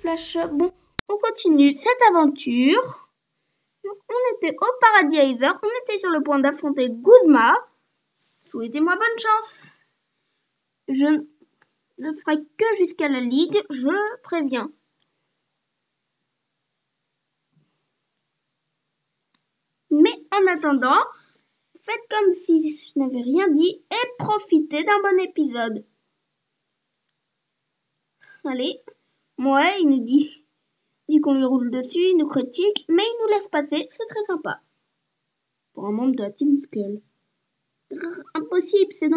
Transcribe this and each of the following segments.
flash. Bon, on continue cette aventure. On était au paradis Aether. On était sur le point d'affronter Guzma. Souhaitez-moi bonne chance. Je ne ferai que jusqu'à la ligue, je préviens. Mais en attendant, faites comme si je n'avais rien dit et profitez d'un bon épisode. Allez, ouais, il nous dit qu'on lui roule dessus, il nous critique, mais il nous laisse passer, c'est très sympa. Pour un membre de la Team Skull. Impossible, c'est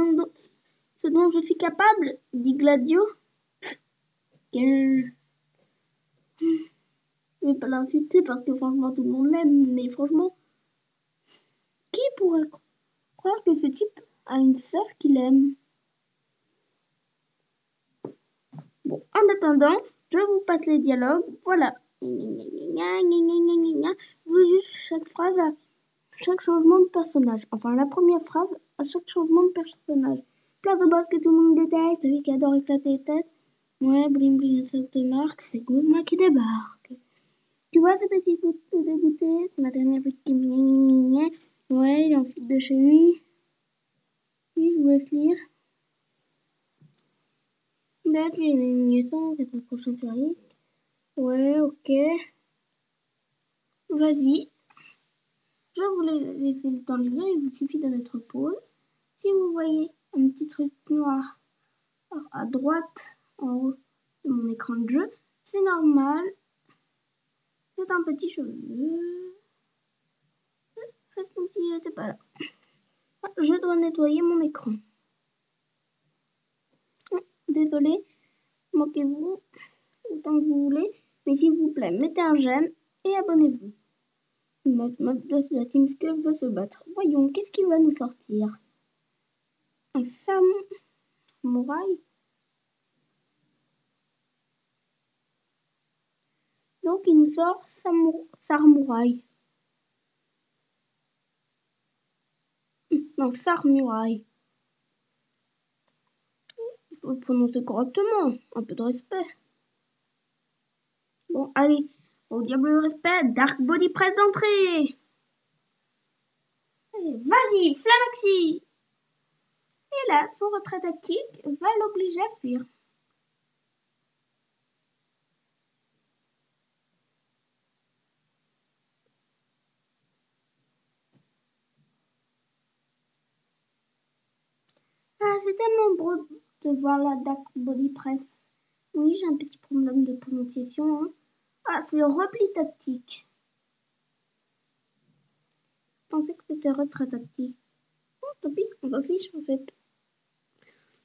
ce dont je suis capable, dit Gladio. Je vais pas l'insulter parce que franchement tout le monde l'aime, mais franchement, qui pourrait croire que ce type a une sœur qu'il aime? Bon, en attendant, je vous passe les dialogues, voilà. Vous juste chaque phrase à chaque changement de personnage. Enfin, la première phrase à chaque changement de personnage. Place au boss que tout le monde déteste, celui qui adore éclater les têtes. Ouais, bling bling, ça te marque, c'est Guzma qui débarque. Tu vois ce petit goût tout dégoûté, c'est ma dernière victime. Ouais, il est en fuite de chez lui. Oui, je vous laisse lire. Là, tu as une liaison avec le prochain série. Ouais, ok. Vas-y. Je vous laisse le temps de lire, il vous suffit de mettre pause. Si vous voyez un petit truc noir à droite en haut de mon écran de jeu, c'est normal. C'est un petit cheveu. Faites comme si j'étais pas là. Je dois nettoyer mon écran. Désolé, moquez-vous autant que vous voulez, mais s'il vous plaît, mettez un j'aime et abonnez-vous. Notre mode de la Team Skull veut se battre. Voyons, qu'est-ce qu'il va nous sortir? Un samouraï? Donc il nous sort Samouraï. Non, Samouraï. Il faut le prononcer correctement. Un peu de respect. Bon, allez. Au diable le respect. Dark Body Press d'entrée. Vas-y, Flamaxi. Et là, son retrait tactique va l'obliger à fuir. Ah, c'est tellement beau de voir la Dark Body Press. Oui, j'ai un petit problème de prononciation. Hein. Ah, c'est repli tactique. Je pensais que c'était retrait tactique. Oh, tant pis, on s'en fiche en fait.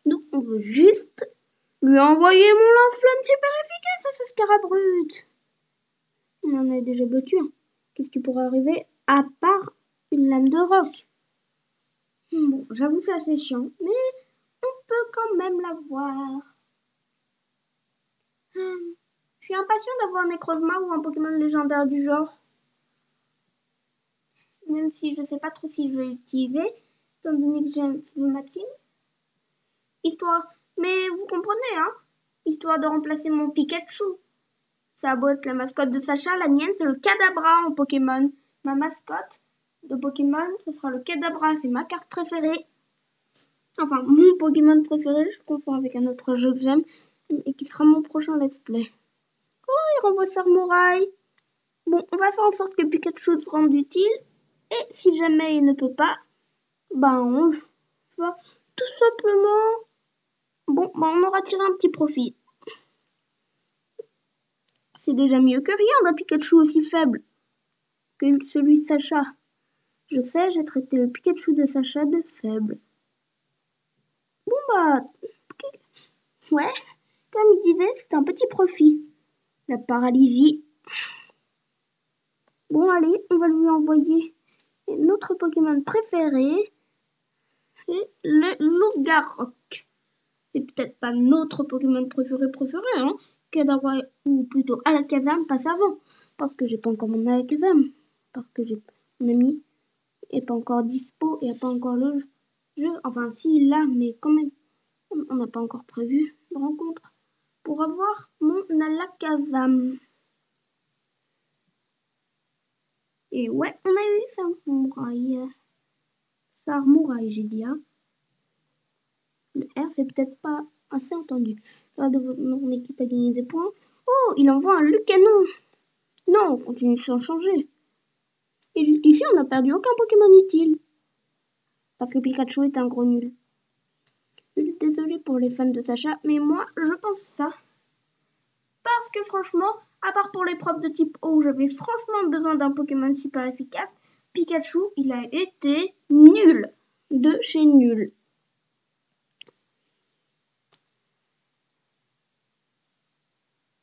Nous, on veut juste lui envoyer mon lance-flamme super efficace à ce Scarabrut. On en a déjà battu. Hein. Qu'est-ce qui pourrait arriver à part une lame de roc? Bon, j'avoue c'est assez chiant, mais on peut quand même l'avoir. Je suis impatient d'avoir un Necrozma ou un Pokémon légendaire du genre. Même si je sais pas trop si je vais l'utiliser, étant donné que j'aime ma team. Histoire, mais vous comprenez, hein? Histoire de remplacer mon Pikachu. Ça a beau être la mascotte de Sacha, la mienne c'est le Kadabra en Pokémon. Ma mascotte de Pokémon, ce sera le Kadabra, c'est ma carte préférée. Enfin, mon Pokémon préféré, je confonds avec un autre jeu que j'aime, et qui sera mon prochain let's play. Oh, il renvoie Samouraï. Bon, on va faire en sorte que Pikachu se rende utile, et si jamais il ne peut pas, ben on va tout simplement... Bon, ben on aura tiré un petit profit. C'est déjà mieux que rien d'un Pikachu aussi faible que celui de Sacha. Je sais, j'ai traité le Pikachu de Sacha de faible. Bon bah... Ouais, comme il disait, c'est un petit profit. La paralysie. Bon allez, on va lui envoyer notre Pokémon préféré. C'est le Loup-Garou. C'est peut-être pas notre Pokémon préféré, hein. Kadabra, ou plutôt Alakazam passe avant. Parce que j'ai pas encore mon Alakazam. Parce que mon ami est pas encore dispo et a pas encore le jeu. Enfin, si, il l'a, mais quand même, on n'a pas encore prévu de rencontre. pour avoir mon Alakazam. Et ouais, on a eu Samouraï, j'ai dit. Hein. Le R, c'est peut-être pas assez entendu. Mon équipe a gagné des points. Oh, il envoie un Lucanon. Non, on continue sans changer. Et jusqu'ici, on n'a perdu aucun Pokémon utile. Parce que Pikachu est un gros nul. Désolée pour les fans de Sacha, mais moi, je pense ça. Parce que franchement, à part pour l'épreuve de type eau, j'avais franchement besoin d'un Pokémon super efficace. Pikachu, il a été nul. De chez nul.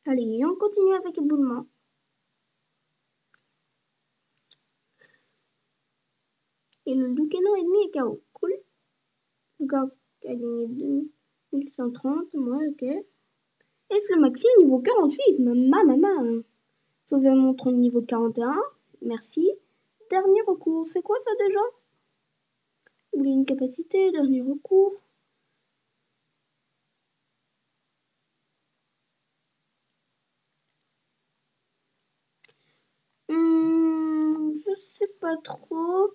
Allez, on continue avec éboulement. Et le Lucano ennemi est KO. Cool. Le gars a gagné 2130, moi, ok. Et Flamaxi, niveau 46, maman. Sauver mon trône niveau 41, merci. Dernier recours, c'est quoi ça déjà? Vous voulez une capacité, dernier recours. Je sais pas trop.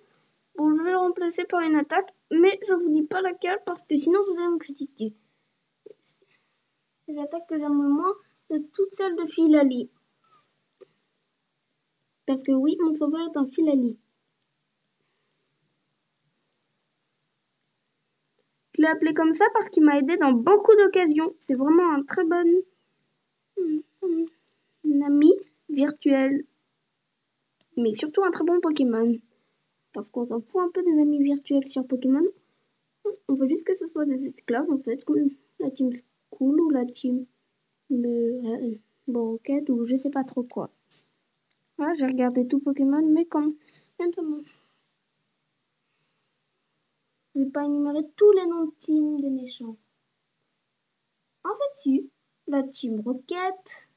Bon, je vais le remplacer par une attaque, mais je vous dis pas laquelle parce que sinon vous allez me critiquer. C'est l'attaque que j'aime le moins de toutes celles de Filali. Parce que oui, mon sauveur est un Filali. Je l'ai appelé comme ça parce qu'il m'a aidé dans beaucoup d'occasions. C'est vraiment un très bon ami virtuel. Mais surtout un très bon Pokémon. Parce qu'on s'en fout un peu des amis virtuels sur Pokémon. On veut juste que ce soit des esclaves en fait, comme la team School ou la team Rocket ou je sais pas trop quoi. Voilà, j'ai regardé tout Pokémon, mais comme maintenant, je vais pas énumérer tous les noms de teams des méchants. En fait, si, la team Rocket,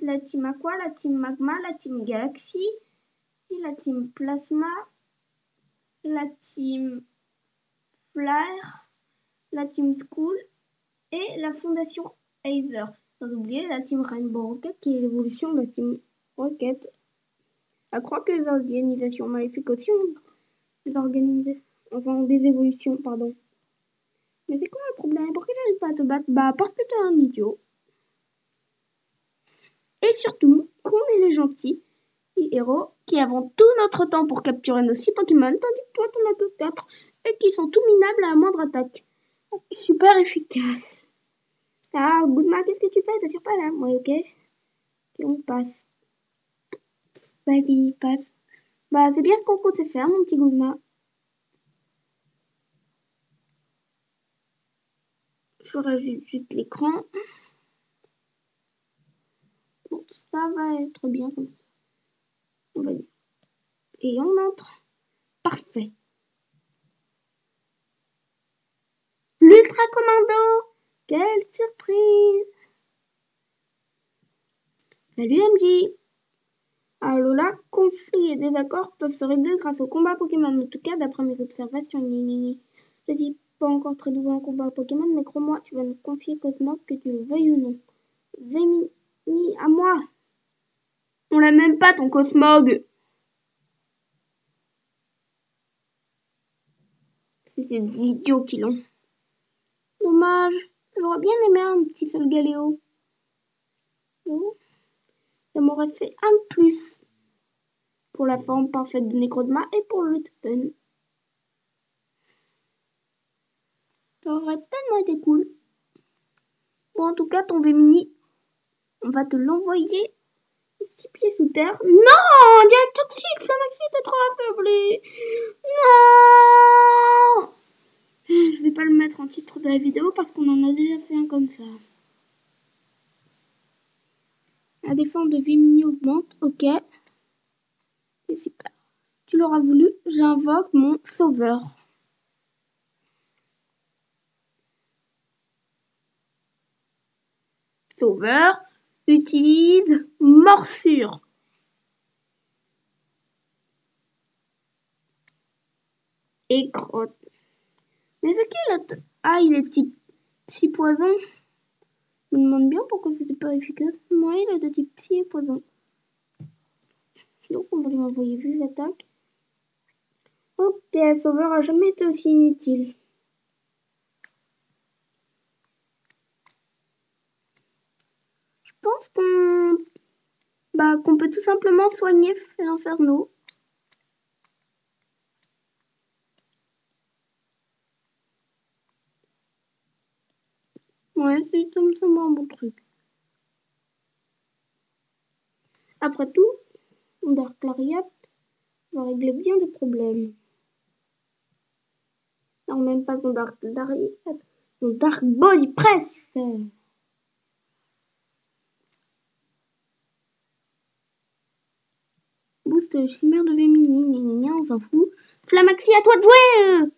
la team Aqua, la team Magma, la team Galaxy, la team Plasma, la team Flare, la team School et la fondation Aether. Sans oublier la team Rainbow Rocket qui est l'évolution de la team Rocket. Je crois que les organisations maléfiques aussi ont des évolutions, pardon. Mais c'est quoi le problème? Pourquoi j'arrive pas à te battre? Bah parce que t'es un idiot. Et surtout, qu'on est les gentils et héros qui avons tout notre temps pour capturer nos 6 Pokémon, tandis que toi t'en as que 4 et qui sont tout minables à la moindre attaque. Super efficace. Ah, Goodma, qu'est-ce que tu fais? T'assures pas là? Ouais, ok. Et on passe. Vas-y, passe. Bah, c'est bien ce qu'on compte faire, mon petit Goodma. Je rajoute juste l'écran. Bon, ça va être bien comme ça. On va dire. Et on entre. Parfait. L'Ultra Commando! Quelle surprise! Salut MJ! Alola, conflits et désaccords peuvent se régler grâce au combat Pokémon. En tout cas, d'après mes observations, je dis pas encore très doué en combat Pokémon, mais crois-moi, tu vas nous confier Cosmog, que tu le veuilles ou non. Vémini, à moi! On l'a même pas, ton Cosmog! C'est ces idiots qui l'ont. Dommage, j'aurais bien aimé un petit Solgaleo. Ça m'aurait fait un de plus pour la forme parfaite de Necrozma et pour le fun. Ça aurait tellement été cool. Bon, en tout cas, ton Vémini, on va te l'envoyer 6 pieds sous terre. Non! Direct toxique, Flamaxi était trop affaibli. Non! Je vais pas le mettre en titre de la vidéo parce qu'on en a déjà fait un comme ça. La défense de Vémini augmente, ok. C'est super. Tu l'auras voulu, j'invoque mon sauveur. Sauveur utilise morsure. Et crotte. Mais c'est qui l'autre? Ah, il est type poison. Je me demande bien pourquoi c'était pas efficace. Moi, il est de type psy et poison. Donc, on va lui envoyer vive attaque. Ok, Sauveur a jamais été aussi inutile. Je pense qu'on peut tout simplement soigner l'Inferno. Ouais, c'est un bon truc. Après tout, Dark Lariat va régler bien des problèmes. Non, même pas son Dark Lariat, son Dark Body Press. Boost chimère de Vémini, on s'en fout. Flamaxi, à toi de jouer.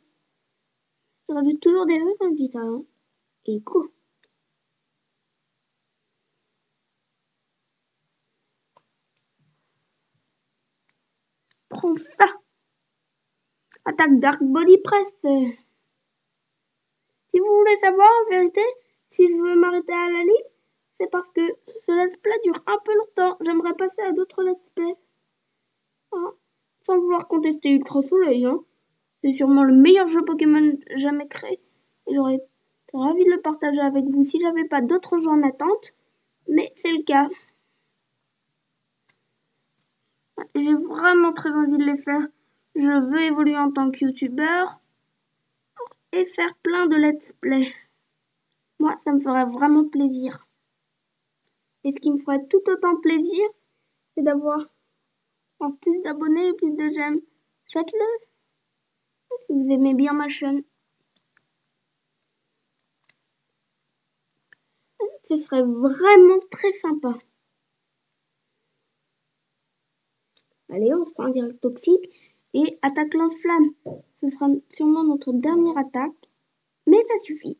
Ça rajoute toujours des E quand je dis ça. Hein. Et go. Prends ça. Attaque Dark Body Press. Si vous voulez savoir, en vérité, si je veux m'arrêter à la ligne, c'est parce que ce let's play dure un peu longtemps. J'aimerais passer à d'autres let's play. Hein. Sans vouloir contester Ultra Soleil. Hein. C'est sûrement le meilleur jeu Pokémon jamais créé. J'aurais été ravie de le partager avec vous si j'avais pas d'autres jeux en attente. Mais c'est le cas. J'ai vraiment très envie de les faire. Je veux évoluer en tant que youtubeur et faire plein de let's play. Moi, ça me ferait vraiment plaisir. Et ce qui me ferait tout autant plaisir, c'est d'avoir plus d'abonnés et plus de j'aime. Faites-le si vous aimez bien ma chaîne. Ce serait vraiment très sympa. Allez, on se prend un direct toxique et attaque lance-flamme. Ce sera sûrement notre dernière attaque, mais ça suffit.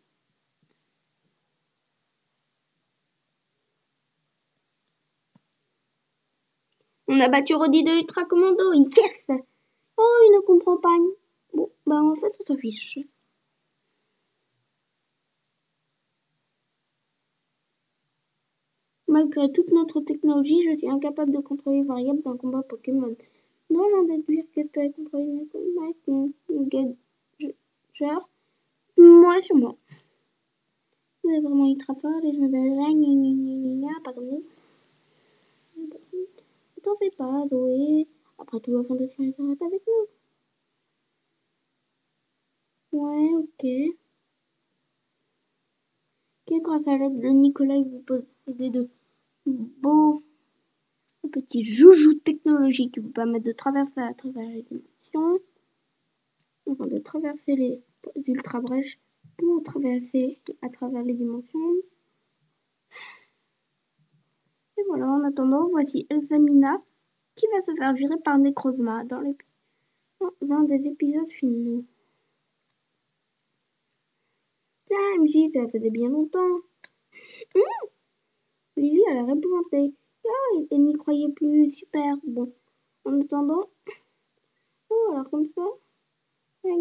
On a battu Roddy de Ultra Commando, yes! Oh, il ne comprend pas. Bon, en fait, on s'en fiche. Malgré toute notre technologie, je suis incapable de contrôler les variables d'un combat Pokémon. Non, j'en déduire que tu as contrôlé les combats Gadget. Moi, sûrement. Vous êtes vraiment ultra fort, les gens de pas comme nous. Ne t'en fais pas, Zoé. Après tout, la fondation est avec nous. Ouais, ok. Ok, grâce à l'aide de Nicolas, vous possédez de beaux petits joujoux technologiques qui vous permettent de traverser à travers les dimensions. Enfin, de traverser les ultra brèches pour traverser à travers les dimensions. Et voilà, en attendant, voici Elsamina qui va se faire virer par Necrozma dans un des épisodes finaux. Tiens, MJ, ça faisait bien longtemps. Lily a l'air épouvantée. Elle n'y croyait plus. Super. Bon, en attendant... Oh, alors comme ça... Ouais,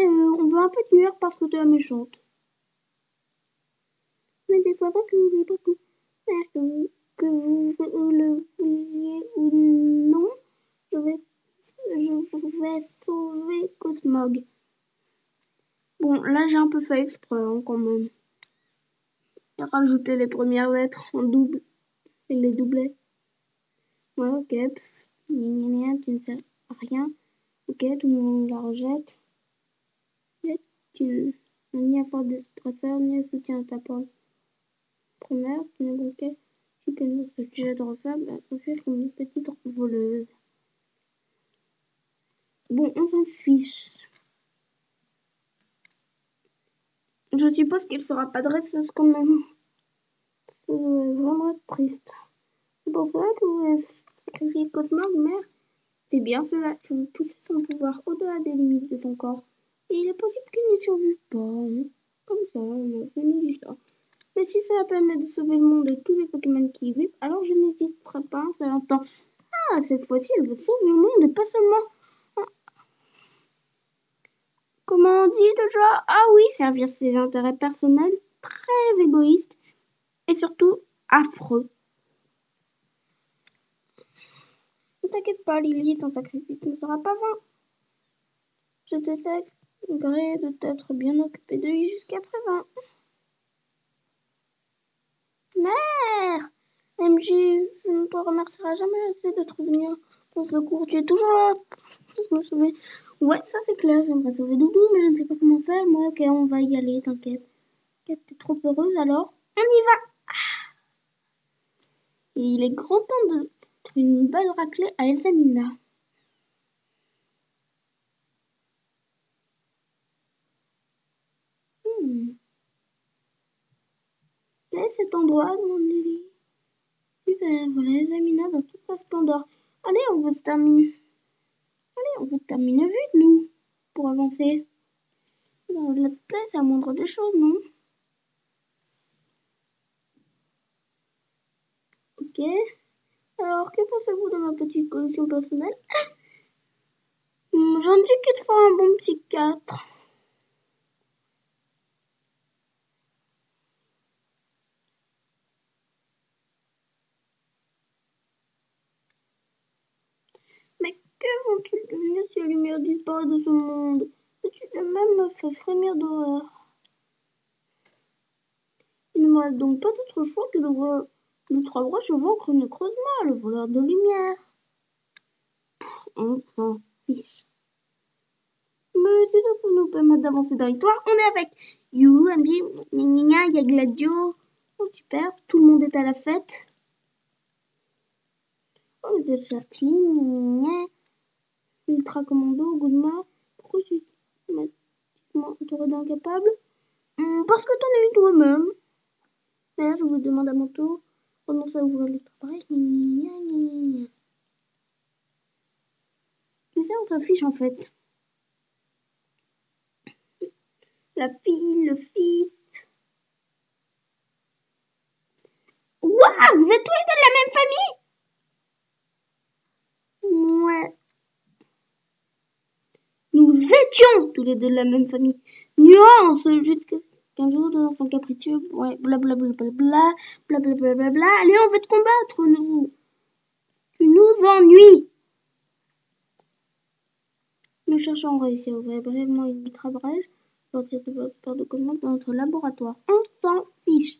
on veut un peu de nuire parce que tu es méchante. Mais des fois pas que vous voulez pas que vous le vouliez ou non, je vais sauver Cosmog. Bon, là j'ai un peu fait exprès hein, quand même. J'ai rajouté les premières lettres en double et les doublets. Ouais, ok. Tu ne sais rien. Ok, tout le monde la rejette. Tu n'as ni effort de stresseur, ni soutien à ta première. Tu n'as ok. Tu peux nous sujet de refaire, ensuite comme une petite voleuse. Bon, on s'en fiche. Je suppose qu'elle sera pas dresseuse quand même. Ça va vraiment être triste. C'est pour cela que vous avez sacrifié Cosmog, mère. C'est bien cela, tu veux pousser son pouvoir au-delà des limites de ton corps. Et il est possible qu'il ne survive pas. Hein. Comme ça, je nous dis ça. Mais si cela permet de sauver le monde et tous les Pokémon qui y vivent, alors je n'hésiterai pas un seul instant. Ah, cette fois-ci, elle veut sauver le monde et pas seulement... Comment on dit déjà? Ah oui, servir ses intérêts personnels. très égoïste et surtout affreux. Ne t'inquiète pas, Lily, ton sacrifice ne sera pas vain. Je te sais gré de t'être bien occupé de lui jusqu'à présent. Mère! MJ, je ne te remercierai jamais assez d'être venu à ton secours. Tu es toujours là pour me sauver. Ouais, ça c'est clair, j'aimerais sauver Doudou, mais je ne sais pas comment faire. Moi, ok, on va y aller, t'inquiète. T'es trop heureuse alors? On y va! Et il est grand temps de foutre une belle raclée à Elsamina. Quel est cet endroit? Demande Lily. Super, voilà Elsamina dans toute sa splendeur. Allez, on veut terminer vite, nous, pour avancer. Dans le let's play, c'est la moindre des choses, non? Ok. Alors, que pensez-vous de ma petite collection personnelle? J'en dis qu'il te faut un bon psychiatre. Mais que vont-ils devenir si la lumière disparaît de ce monde? Tu même me fait frémir d'horreur. Il ne me reste donc pas d'autre choix que d'ouvrir le trois-broches au vaincre Necrozma, le voleur de lumière. On s'en fiche. Mais tu dois nous permettre d'avancer dans l'histoire. On est avec You, MJ, il y a Gladio. Oh super, tout le monde est à la fête. Oh, il y a Chatine, Ultra Commando, Goodma. Pourquoi tu m'as entouré d'incapables? Parce que t'en es une toi-même. D'ailleurs, je vous demande à mon tour. Renonce à ouvrir le travail. Tu sais, on s'en fiche en fait. La fille, le fils. Waouh, vous êtes tous les deux de la même famille? Ouais. Nous étions tous les deux de la même famille. Nuance, jusqu'à qu'un jour de enfants capricieux. Ouais, blablabla. Blablabla. Allez, on veut te combattre, nous. Tu nous ennuies. Nous cherchons à réussir à ouvrir brièvement une ultra-brèche, sortir de votre peur de commande dans notre laboratoire. On s'en fiche.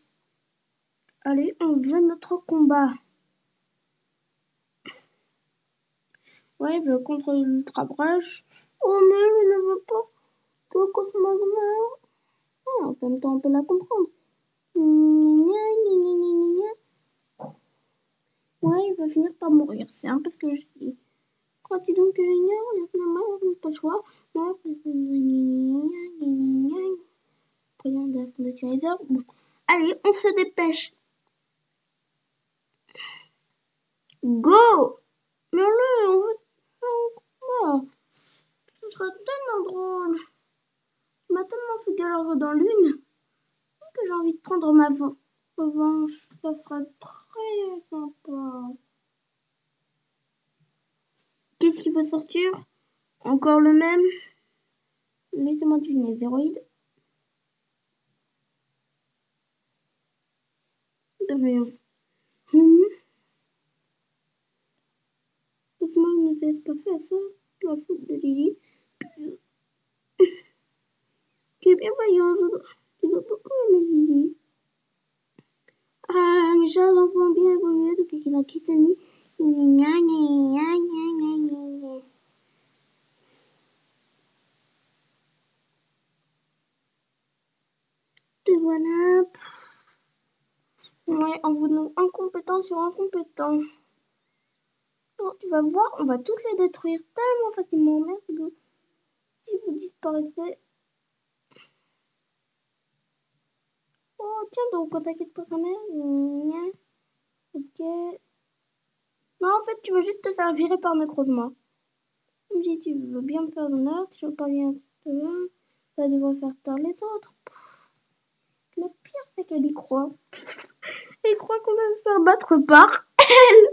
Allez, on veut notre combat. Ouais, je veux contre l'ultra-brèche. Oh, mais je ne veux pas que Cosmo meure. En même temps, on peut la comprendre. Ouais, il va finir par mourir. C'est un peu ce que je dis. Crois-tu donc que j'ignore? Finalement, je n'ai pas le choix. Moi, président de la Fondation Heiser. Bon. Allez, on se dépêche. Go! Mais allez, on veut... Ce serait tellement drôle. Tu m'as tellement fait galère dans l'une que j'ai envie de prendre ma revanche. Ça sera très sympa. Qu'est-ce qui va sortir? Encore le même? Laissez-moi deviner, zéroïde. De rien. Moi, il ne s'est pas fait à ça. La faute de Lily. Tu es bien voyant, tu dois beaucoup aimer Lily. Ah, mes chers enfants ont bien évolué depuis qu'il a quitté nous. Te voilà. Ouais, en vous donnant incompétent sur incompétent. Oh, tu vas voir, on va toutes les détruire tellement facilement. Merde, si vous disparaissez. Oh, tiens donc, on t'inquiète pour sa mère. Ok. Non, en fait, tu vas juste te faire virer par Necrozma. Comme si tu veux bien me faire l'honneur, si je parviens à te ça devrait faire taire les autres. Le pire, c'est qu'elle y croit. Elle croit qu'on va se faire battre par elle.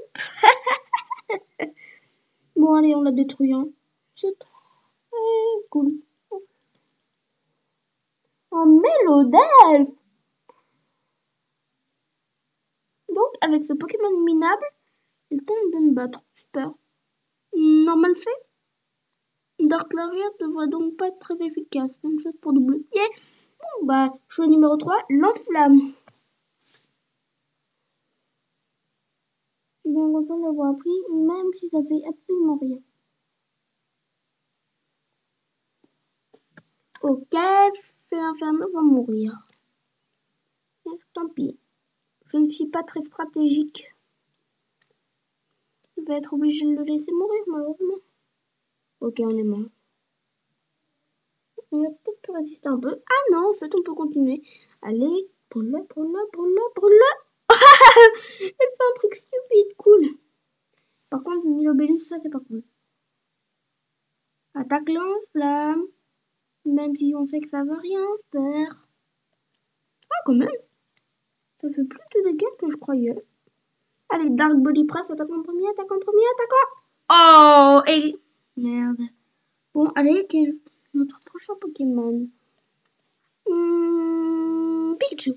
Bon, allez, on l'a détruit. Hein. C'est très cool. Un mélodelfe. avec ce Pokémon minable, il tente de me battre. Super. Normal fait. Darkleria devrait donc pas être très efficace. Même chose pour double. Yes. Bon, bah, choix numéro 3, lance-flamme. Je suis bien content d'avoir appris, même si ça fait absolument rien. Ok, Feu Inferno va mourir. Tant pis. Je ne suis pas très stratégique. Je vais être obligé de le laisser mourir, malheureusement. Ok, on est mort. On va peut-être pu résister un peu. Ah non, en fait, on peut continuer. Allez, brûle-le, brûle-le, brûle-le, brûle-le. Elle fait un truc stupide, cool. Par contre, Milobellus, ça, c'est pas cool. Attaque lance-flamme. Même si on sait que ça va rien faire. Ah, quand même. Ça fait plus de dégâts que je croyais. Allez, Dark Body Press, attaque en premier, attaque en premier, attaquant. Oh, et... Merde. Bon, allez, quel est notre prochain Pokémon? Pikachu.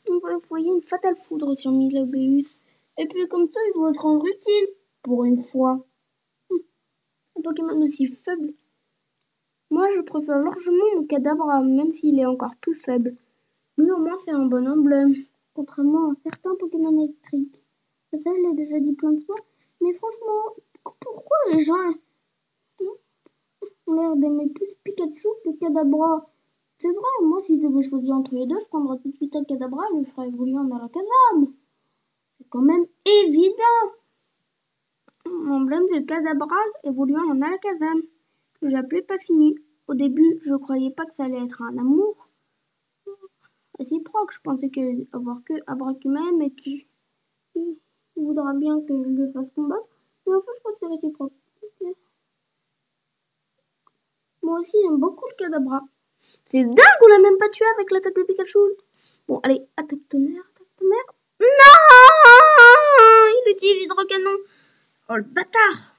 On va envoyer une fatale foudre sur Milobellus. Et puis comme ça, il va se rendre utile. Pour une fois. Un Pokémon aussi faible. Moi, je préfère largement mon Kadabra, même s'il est encore plus faible. Lui, au moins, c'est un bon emblème. Contrairement à certains Pokémon électriques. Ça, je l'ai déjà dit plein de fois. Mais franchement, pourquoi les gens ont l'air d'aimer plus Pikachu que Kadabra? C'est vrai, moi, si je devais choisir entre les deux, je prendrais tout de suite un Kadabra et je le ferais évoluer en Alakazam. C'est quand même évident. L'emblème de Kadabra évoluant en Alakazam. Que j'appelais pas fini. Au début, je croyais pas que ça allait être un amour réciproque. Je pensais avoir que Abracumen et qui voudra bien que je le fasse combattre. Mais en fait, je crois que c'est réciproque. Moi aussi, j'aime beaucoup le Kadabra. C'est dingue qu'on l'a même pas tué avec l'attaque de Pikachu. Bon, allez, attaque tonnerre, attaque tonnerre. Non! Il utilise hydrocanon. Oh, le bâtard!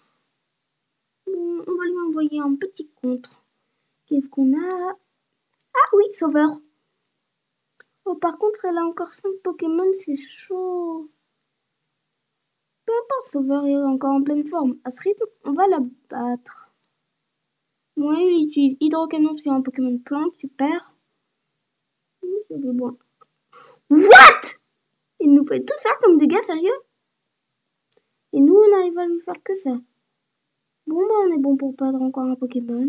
Bon, on va lui envoyer un petit contre. Qu'est-ce qu'on a? Ah oui, Sauveur. Oh, par contre, elle a encore 5 Pokémon, c'est chaud. Peu importe, Sauveur est encore en pleine forme. À ce rythme, on va la battre. Bon, il utilise hydrocanon sur un Pokémon plante, super. C'est bon. What? Il nous fait tout ça comme dégâts, sérieux? Et nous, on arrive à lui faire que ça. Bon, bah, on est bon pour perdre encore un Pokémon.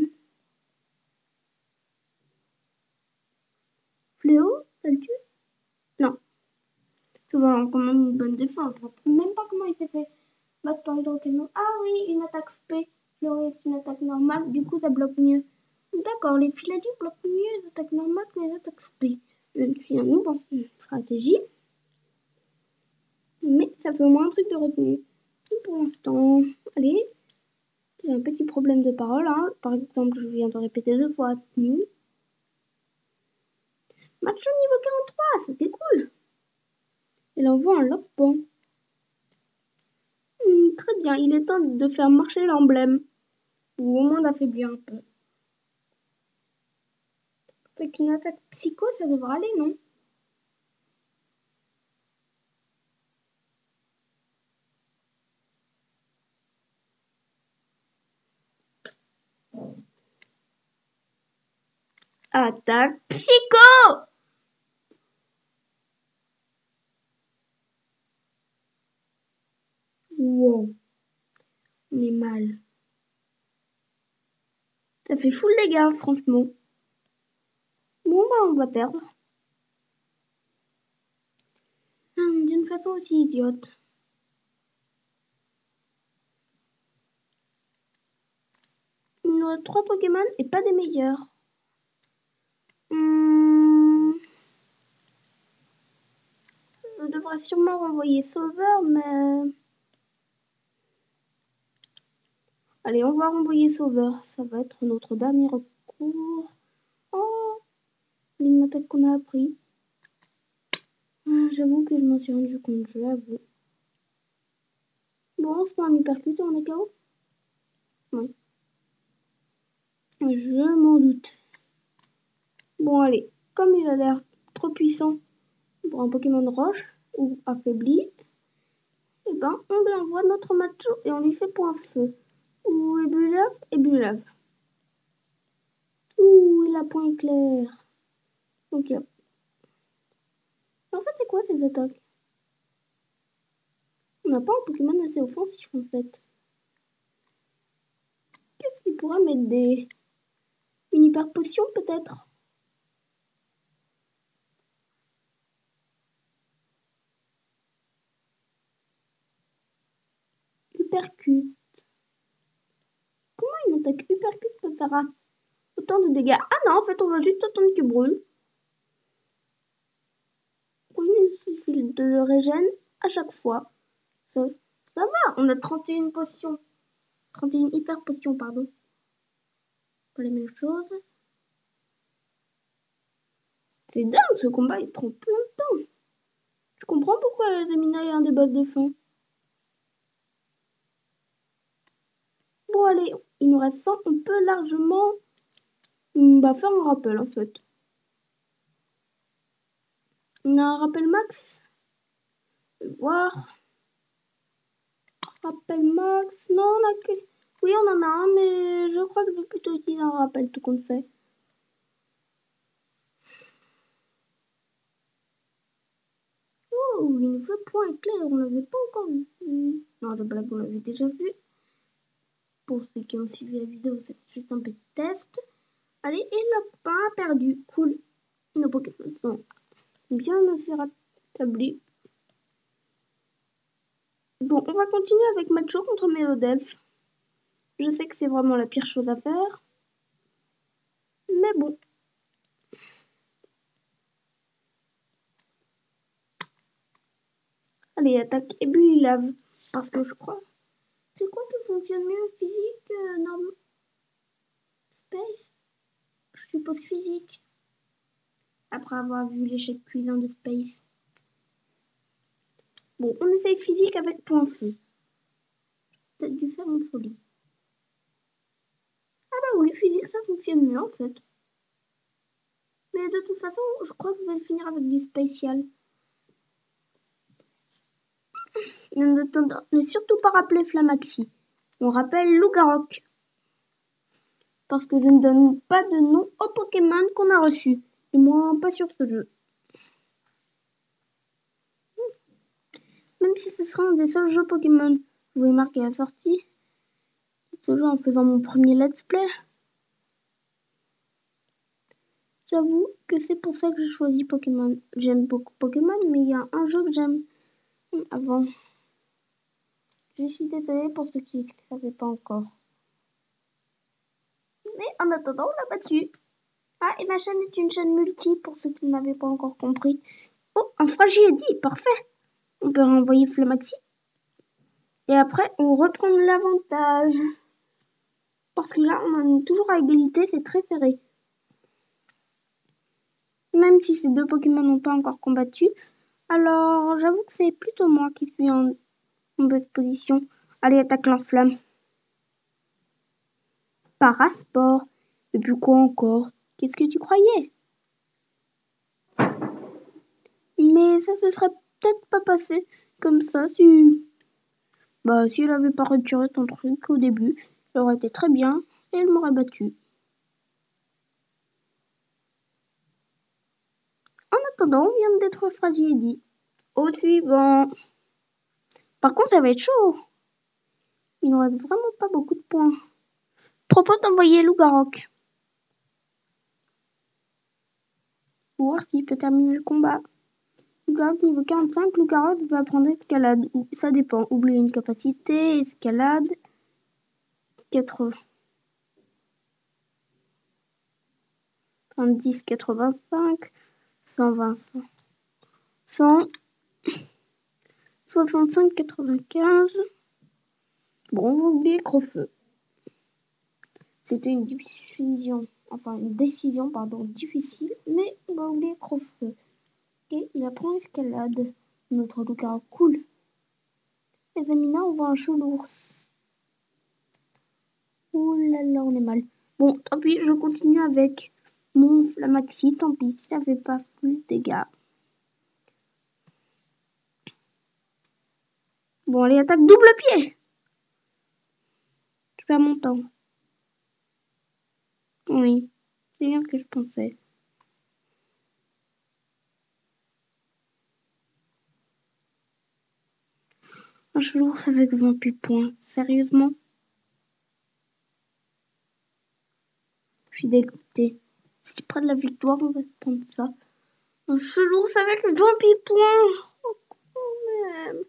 Fléau, ça le tue? Non. Ça va quand même une bonne défense. Je ne sais même pas comment il s'est fait battre par hydrocanon. Ah oui, une attaque spé. Fléau est une attaque normale, du coup ça bloque mieux. D'accord, les Philadis bloquent mieux les attaques normales que les attaques spé. Je suis un noob en stratégie. Mais ça fait au moins un truc de retenue. Pour l'instant, allez. J'ai un petit problème de parole. Hein. Par exemple, je viens de répéter 2 fois tenue. Match au niveau 43, ça c'est cool. Il envoie un lockband. Très bien, il est temps de faire marcher l'emblème. Ou au moins d'affaiblir un peu. Avec une attaque psycho, ça devrait aller, non? Attaque psycho! Wow. On est mal. Ça fait full dégâts, franchement. Bon, bah, on va perdre. D'une façon aussi idiote. Il nous reste 3 Pokémon et pas des meilleurs. Je devrais sûrement renvoyer Sauveur, mais... Allez, on va renvoyer Sauveur. Ça va être notre dernier recours. Oh, une attaque qu'on a appris. J'avoue que je m'en suis rendu compte, je l'avoue. Bon, on se prend un hypercute et on est KO. Oui. Je m'en doute. Bon, allez. Comme il a l'air trop puissant pour un Pokémon roche, ou affaibli, et ben on lui envoie notre macho et on lui fait point feu. Ouh, et Bulave. Ouh, il a point éclair. Ok. En fait, c'est quoi ces attaques? On n'a pas un Pokémon assez offensif en fait. Qu'est-ce qu'il pourrait mettre des... Une hyper potion peut-être? Uppercut. Comment une attaque Uppercut peut faire autant de dégâts? Ah non, en fait, on va juste attendre qu'il brûle. Il suffit de le régène à chaque fois. Ça va, on a 31 potions. 31 hyper potions, pardon. Pas la même chose. C'est dingue, ce combat, il prend plein de temps. Je comprends pourquoi Zamina est un des boss de fond. Bon, allez, il nous reste 100. On peut largement faire un rappel, en fait. On a un rappel max. Je vais voir. Rappel max. Non, on a que... Oui, on en a un, mais je crois que je vais plutôt utiliser un rappel tout compte fait. Oh, il nous fait point éclair. On l'avait pas encore vu. Non, de blague, on l'avait déjà vu. Pour ceux qui ont suivi la vidéo, c'est juste un petit test. Allez, et le pain a perdu. Cool. Nos Pokémon sont bien assez rétablis. Bon, on va continuer avec Macho contre Mélodelph. Je sais que c'est vraiment la pire chose à faire. Mais bon. Allez, attaque et Bulave. Parce que je crois... C'est quoi qui fonctionne mieux? Physique, normal, space? Je suppose physique. Après avoir vu l'échec cuisant de space. Bon, on essaye physique avec point feu. Peut-être dû faire une folie. Ah bah oui, physique, ça fonctionne mieux en fait. Mais de toute façon, je crois que je vais le finir avec du spécial. Ne surtout pas rappeler Flamaxi. On rappelle Lougarok. Parce que je ne donne pas de nom au Pokémon qu'on a reçu. Du moins, pas sur ce jeu. Même si ce sera un des seuls jeux Pokémon. Je vais marquer la sortie. Ce jeu en faisant mon premier let's play. J'avoue que c'est pour ça que j'ai choisi Pokémon. J'aime beaucoup Pokémon, mais il y a un jeu que j'aime avant. Je suis désolée pour ceux qui ne savaient pas encore. Mais en attendant, on l'a battu. Ah, et ma chaîne est une chaîne multi pour ceux qui n'avaient pas encore compris. Oh, un Fragiedi, parfait. On peut renvoyer Flamaxi. Et après, on reprend l'avantage. Parce que là, on est toujours à égalité, c'est très serré. Même si ces deux Pokémon n'ont pas encore combattu. Alors, j'avoue que c'est plutôt moi qui suis en bonne position. Allez, attaque l'enflamme. Parasport. Et puis quoi encore? Qu'est-ce que tu croyais? Mais ça se serait peut-être pas passé comme ça si... Bah, si elle avait pas retiré ton truc au début, ça aurait été très bien et elle m'aurait battu. En attendant, on vient d'être fragile. Au suivant. Par contre, ça va être chaud. Il nous reste vraiment pas beaucoup de points. Propose d'envoyer Lougarok. Pour voir s'il peut terminer le combat. Lougarok niveau 45, Lougarok va apprendre escalade. Ça dépend. Oubliez une capacité, escalade. 80. 10, 85. 120. 100. 65, 95. Bon, on va oublier Crofeu. C'était une décision difficile, mais on va oublier Crofeu. Et il apprend escalade. Notre Lougarok cool. Les Zamina, on voit un choulours. Ouh là là, on est mal. Bon, tant pis, je continue avec mon Flamaxi. Tant pis, ça fait pas plus de dégâts. Bon, allez, attaque double pied. Je perds mon temps. Oui, c'est bien ce que je pensais. Un jour avec 28 points. Sérieusement? Je suis dégoûtée. Si près de la victoire, on va se prendre ça. Un chelou avec 28 points. Oh, quand même.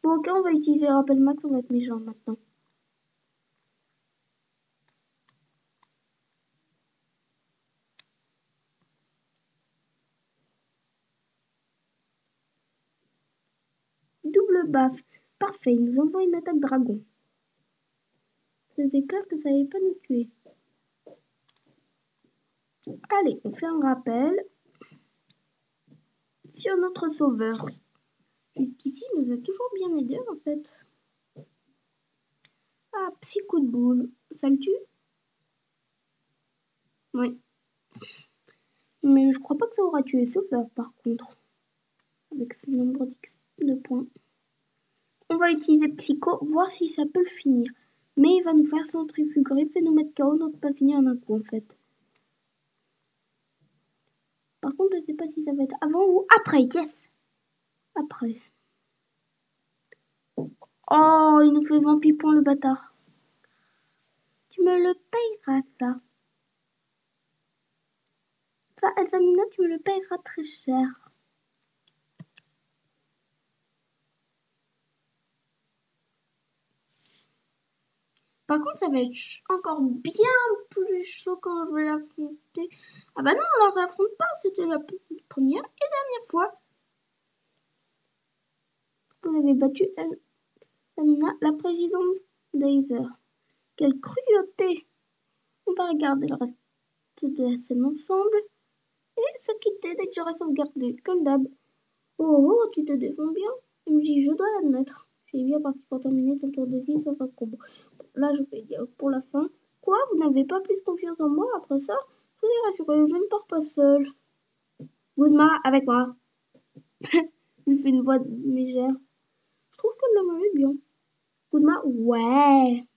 Bon, ok, on va utiliser Rappel Max, on va être méchant maintenant. Double baffe. Parfait, il nous envoie une attaque dragon. C'était clair que ça allait pas nous tuer. Allez, on fait un rappel sur notre sauveur. Jusqu'ici, il nous a toujours bien aidé en fait. Ah, petit coup de boule. Ça le tue? Oui. Mais je crois pas que ça aura tué sauveur par contre. Avec ce nombre de points. On va utiliser Psycho, voir si ça peut le finir. Mais il va nous faire centrifuger et nous mettre KO, donc pas finir en un coup en fait. Par contre, je sais pas si ça va être avant ou après. Yes! Après. Oh, il nous fait 20 pipons le bâtard. Tu me le payeras ça. Ça, Elsamina, tu me le payeras très cher. Par contre, ça va être encore bien plus chaud quand je vais l'affronter. Ah bah non, on la réaffronte pas, c'était la première et dernière fois. Vous avez battu Elsamina, la présidente d'Aether. Quelle cruauté! On va regarder le reste de la scène ensemble et se quitter dès que j'aurai sauvegardé, comme d'hab. Oh, tu te défends bien, MJ, je dois l'admettre. Je suis bien parti pour terminer ton tour de vie sans un combo. Là, je fais dire pour la fin. Quoi, vous n'avez pas plus confiance en moi après ça? Je vous ai rassuré, je ne pars pas seule. Goodma, avec moi. Il fait une voix mégère. Je trouve que le est bien. Goodma, ouais.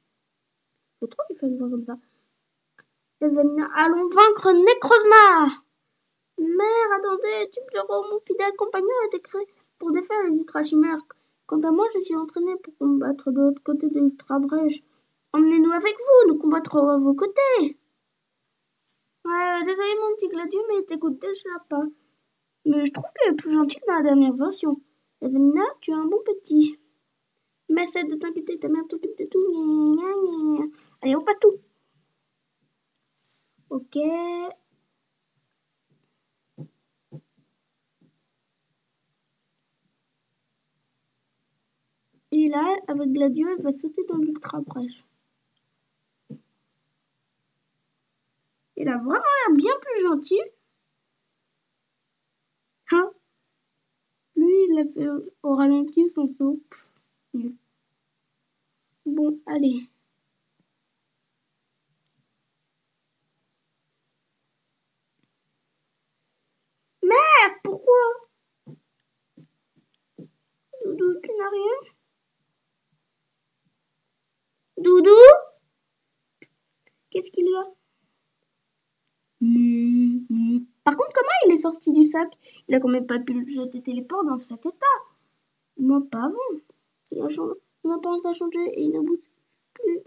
Faut trop qu'il fait une voix comme ça. Les amis, allons vaincre Necrozma. Mère, attendez, mon fidèle compagnon a été créé pour défaire les ultra-chimères. Quant à moi, je suis entraîné pour combattre de l'autre côté de l'ultra-brèche. Emmenez-nous avec vous, nous combattrons à vos côtés. Ouais, désolé mon petit Gladieux, mais t'écoutes déjà pas. Mais je trouve qu'elle est plus gentille que dans la dernière version. Yazamina, tu es un bon petit. Mais cesse de t'inquiéter, ta mère t'occupe de tout. Gna, gna, gna. Allez, on passe tout. Ok. Et là, avec Gladieux, elle va sauter dans l'ultra-brèche. Il a vraiment l'air bien plus gentil. Hein? Lui, il a fait au ralenti son saut. Bon, allez. Mère, pourquoi? Doudou, tu n'as rien? Doudou? Qu'est-ce qu'il y a? Par contre, comment il est sorti du sac? Il a quand même pas pu le jeter téléport dans cet état. Moi, pas avant. Mon apparence a changé et il ne bouge plus.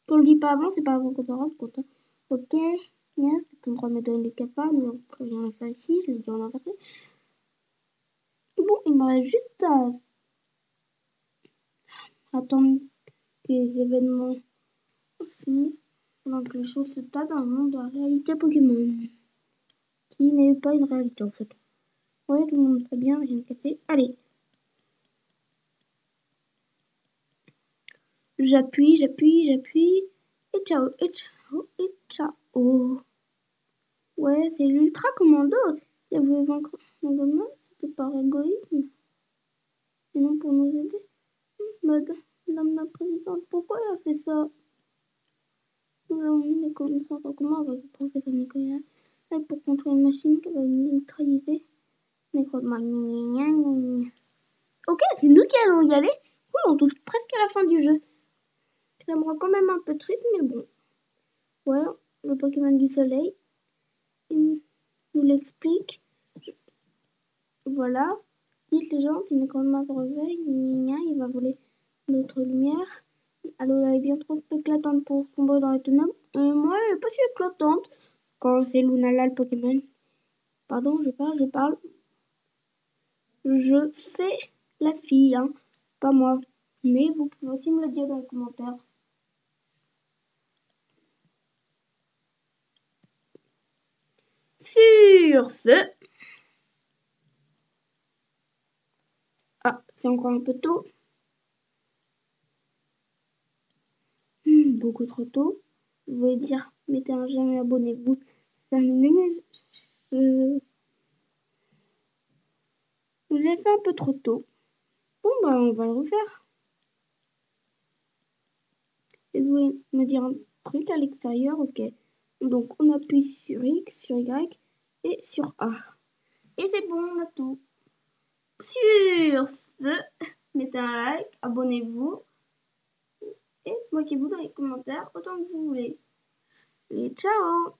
Quand on le dit pas avant, c'est pas avant qu'on s'en rende compte. Ok, bien, c'est ton droit de me donner le capa, nous allons plus rien faire ici, je l'ai dit en inversé. Bon, il me reste juste à attendre que les événements finissent pendant que les choses se passent dans le monde de la réalité Pokémon. Qui n'est pas une réalité en fait. Ouais, tout le monde va bien, rien de cassé. Allez. J'appuie. Et ciao, et ciao, et ciao. Ouais, c'est l'ultra commando. Si elle voulait vaincre mon gamin, c'était par égoïsme. Et non pour nous aider. Madame la présidente, pourquoi elle a fait ça? Nous avons mis les connaissances en commun avec le professeur Nicolas pour contrôler une machine qu'elle va neutraliser. Ok, c'est nous qui allons y aller. Oui, on touche presque à la fin du jeu. Ça me rend quand même un peu triste, mais bon. Ouais, le Pokémon du soleil. Il nous l'explique. Voilà. Dites les gens, il quand même se réveille, il va voler notre lumière. Alors, elle est bien trop éclatante pour tomber dans les ténèbres. Moi, elle n'est pas si éclatante quand c'est Lunala le Pokémon. Pardon, je parle. Je fais la fille, hein, pas moi. Mais vous pouvez aussi me le dire dans les commentaires. Sur ce... Ah, c'est encore un peu tôt. Beaucoup trop tôt. Vous voulez dire, mettez un j'aime et abonnez-vous. Ça je l'ai fait un peu trop tôt. Bon, bah, on va le refaire. Et vous voulez me dire un truc à l'extérieur, ok. Donc, on appuie sur X, sur Y et sur A. Et c'est bon, on a tout. Sur ce, mettez un like, abonnez-vous et moquez-vous dans les commentaires autant que vous voulez. Et ciao!